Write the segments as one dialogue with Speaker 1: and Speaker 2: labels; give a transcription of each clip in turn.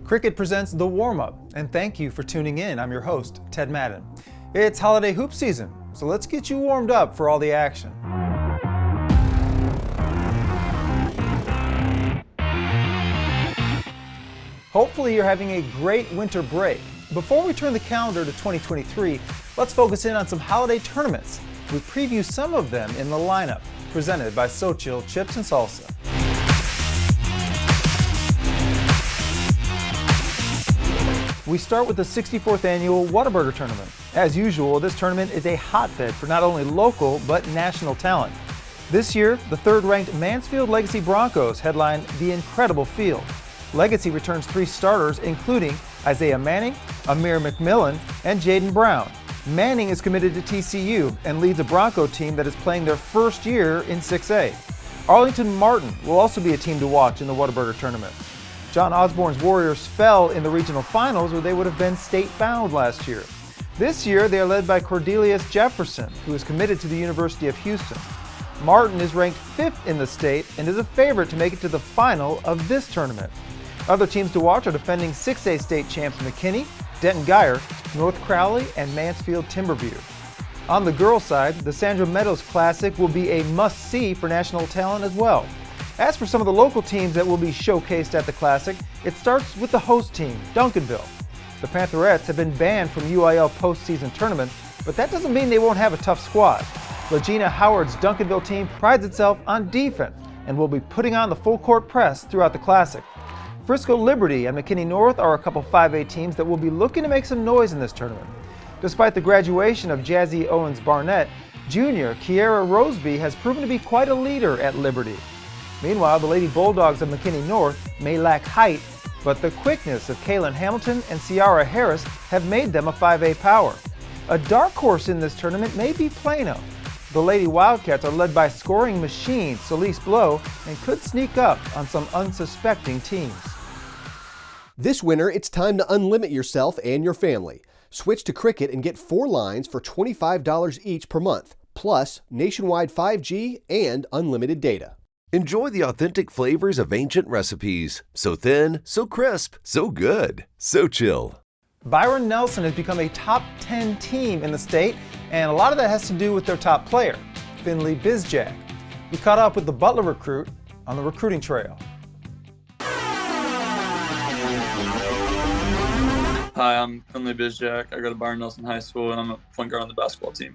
Speaker 1: Cricket presents the Warmup, and thank you for tuning in. I'm your host, Ted Madden. It's holiday hoop season, so let's get you warmed up for all the action. Hopefully you're having a great winter break. Before we turn the calendar to 2023, let's focus in on some holiday tournaments. We preview some of them in the lineup, presented by Xochitl Chips and Salsa. We start with the 64th annual Whataburger Tournament. As usual, this tournament is a hotbed for not only local but national talent. This year, the third-ranked Mansfield Legacy Broncos headline the incredible field. Legacy returns 3 starters, including Isaiah Manning, Amir McMillan, and Jaden Brown. Manning is committed to TCU and leads a Bronco team that is playing their first year in 6A. Arlington Martin will also be a team to watch in the Whataburger Tournament. John Osborne's Warriors fell in the regional finals where they would have been state-bound last year. This year, they are led by Cordelius Jefferson, who is committed to the University of Houston. Martin is ranked 5th in the state and is a favorite to make it to the final of this tournament. Other teams to watch are defending 6A state champs McKinney, Denton Guyer, North Crowley, and Mansfield Timberview. On the girls' side, the Sandra Meadows Classic will be a must-see for national talent as well. As for some of the local teams that will be showcased at the Classic, it starts with the host team, Duncanville. The Pantherettes have been banned from UIL postseason tournaments, but that doesn't mean they won't have a tough squad. Legina Howard's Duncanville team prides itself on defense and will be putting on the full-court press throughout the Classic. Frisco Liberty and McKinney North are a couple 5A teams that will be looking to make some noise in this tournament. Despite the graduation of Jazzy Owens Barnett, junior Kiera Roseby has proven to be quite a leader at Liberty. Meanwhile, the Lady Bulldogs of McKinney North may lack height, but the quickness of Kaylin Hamilton and Ciara Harris have made them a 5A power. A dark horse in this tournament may be Plano. The Lady Wildcats are led by scoring machine Celeste Blow and could sneak up on some unsuspecting teams.
Speaker 2: This winter, it's time to unlimit yourself and your family. Switch to Cricket and get 4 lines for $25 each per month, plus nationwide 5G and unlimited data.
Speaker 3: Enjoy the authentic flavors of ancient recipes. So thin, so crisp, so good, so chill.
Speaker 1: Byron Nelson has become a top 10 team in the state, and a lot of that has to do with their top player, Finley Bizjack. He caught up with the Butler recruit on the recruiting trail.
Speaker 4: Hi, I'm Finley Bizjack. I go to Byron Nelson High School, and I'm a point guard on the basketball team.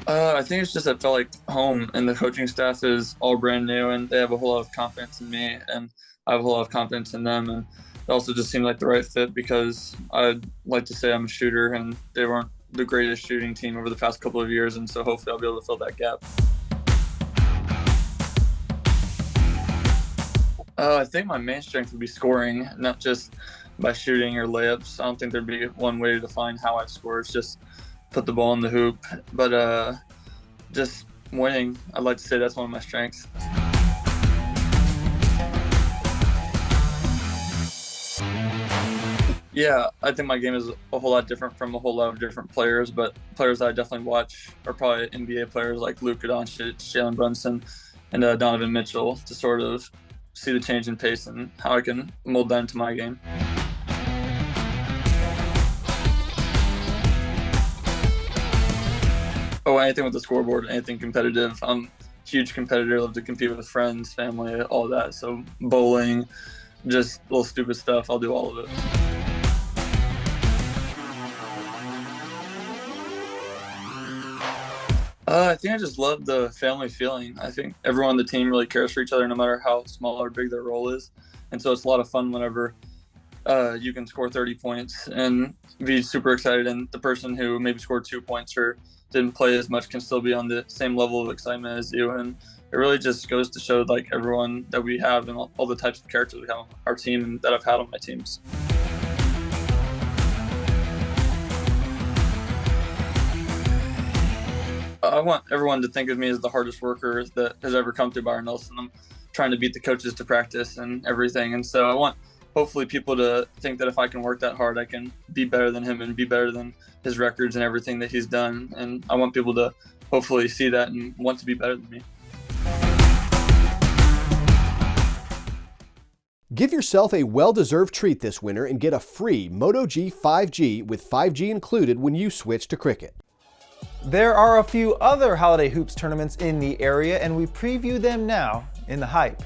Speaker 4: I think it's just I felt like home, and the coaching staff is all brand new, and they have a whole lot of confidence in me, and I have a whole lot of confidence in them. And it also just seemed like the right fit because I'd like to say I'm a shooter, and they weren't the greatest shooting team over the past couple of years, and so hopefully I'll be able to fill that gap. I think my main strength would be scoring, not just by shooting or layups. I don't think there'd be one way to define how I score. It's just put the ball in the hoop. But just winning, I'd like to say that's one of my strengths. Yeah, I think my game is a whole lot different from a whole lot of different players, but players that I definitely watch are probably NBA players like Luka Doncic, Jalen Brunson, and Donovan Mitchell to sort of see the change in pace and how I can mold that into my game. Oh, anything with the scoreboard, anything competitive. I'm a huge competitor, love to compete with friends, family, all that. So bowling, just little stupid stuff, I'll do all of it. I think I just love the family feeling. I think everyone on the team really cares for each other no matter how small or big their role is. And so it's a lot of fun whenever you can score 30 points and be super excited, and the person who maybe scored 2 points or didn't play as much can still be on the same level of excitement as you. And it really just goes to show like everyone that we have and all the types of characters we have on our team and that I've had on my teams. I want everyone to think of me as the hardest worker that has ever come through Byron Nelson. I'm trying to beat the coaches to practice and everything. And so I want hopefully people to think that if I can work that hard, I can be better than him and be better than his records and everything that he's done. And I want people to hopefully see that and want to be better than me.
Speaker 2: Give yourself a well-deserved treat this winter and get a free Moto G 5G with 5G included when you switch to cricket.
Speaker 1: There are a few other holiday hoops tournaments in the area, and we preview them now in the Hype.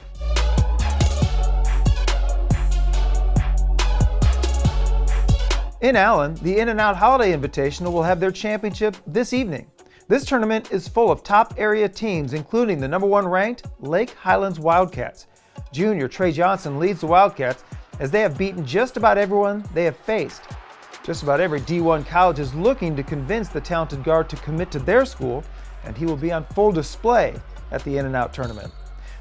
Speaker 1: In Allen, the In-N-Out Holiday Invitational will have their championship this evening. This tournament is full of top area teams, including the #1 ranked Lake Highlands Wildcats. Junior Trey Johnson leads the Wildcats as they have beaten just about everyone they have faced. Just about every D1 college is looking to convince the talented guard to commit to their school, and he will be on full display at the In-N-Out tournament.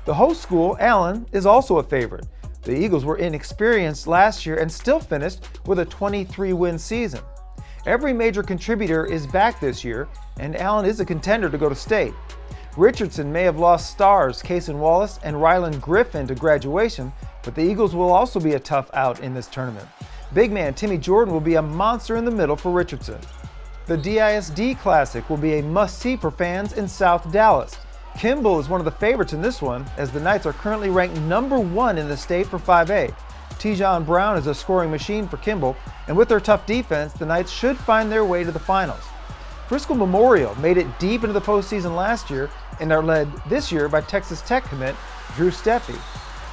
Speaker 1: The host school, Allen, is also a favorite. The Eagles were inexperienced last year and still finished with a 23-win season. Every major contributor is back this year, and Allen is a contender to go to state. Richardson may have lost stars Cason Wallace and Ryland Griffin to graduation, but the Eagles will also be a tough out in this tournament. Big man Timmy Jordan will be a monster in the middle for Richardson. The DISD Classic will be a must-see for fans in South Dallas. Kimball is one of the favorites in this one, as the Knights are currently ranked #1 in the state for 5A. Tijon Brown is a scoring machine for Kimball, and with their tough defense, the Knights should find their way to the finals. Frisco Memorial made it deep into the postseason last year and are led this year by Texas Tech commit Drew Steffi.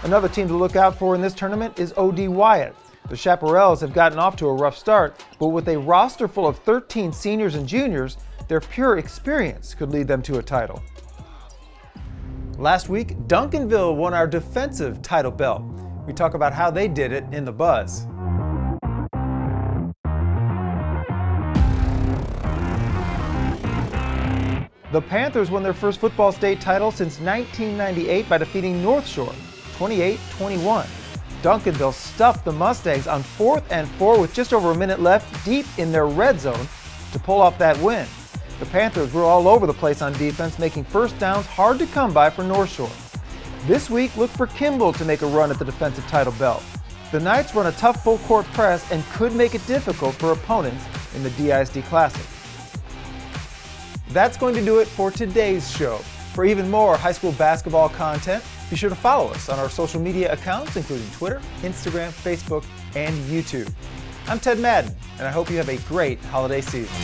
Speaker 1: Another team to look out for in this tournament is OD Wyatt. The Chaparrals have gotten off to a rough start, but with a roster full of 13 seniors and juniors, their pure experience could lead them to a title. Last week, Duncanville won our defensive title belt. We talk about how they did it in the Buzz. The Panthers won their first football state title since 1998 by defeating North Shore 28-21. Duncanville stuffed the Mustangs on 4th and 4 with just over a minute left deep in their red zone to pull off that win. The Panthers were all over the place on defense, making first downs hard to come by for North Shore. This week, look for Kimball to make a run at the defensive title belt. The Knights run a tough full court press and could make it difficult for opponents in the DISD Classic. That's going to do it for today's show. For even more high school basketball content, be sure to follow us on our social media accounts, including Twitter, Instagram, Facebook, and YouTube. I'm Ted Madden, and I hope you have a great holiday season.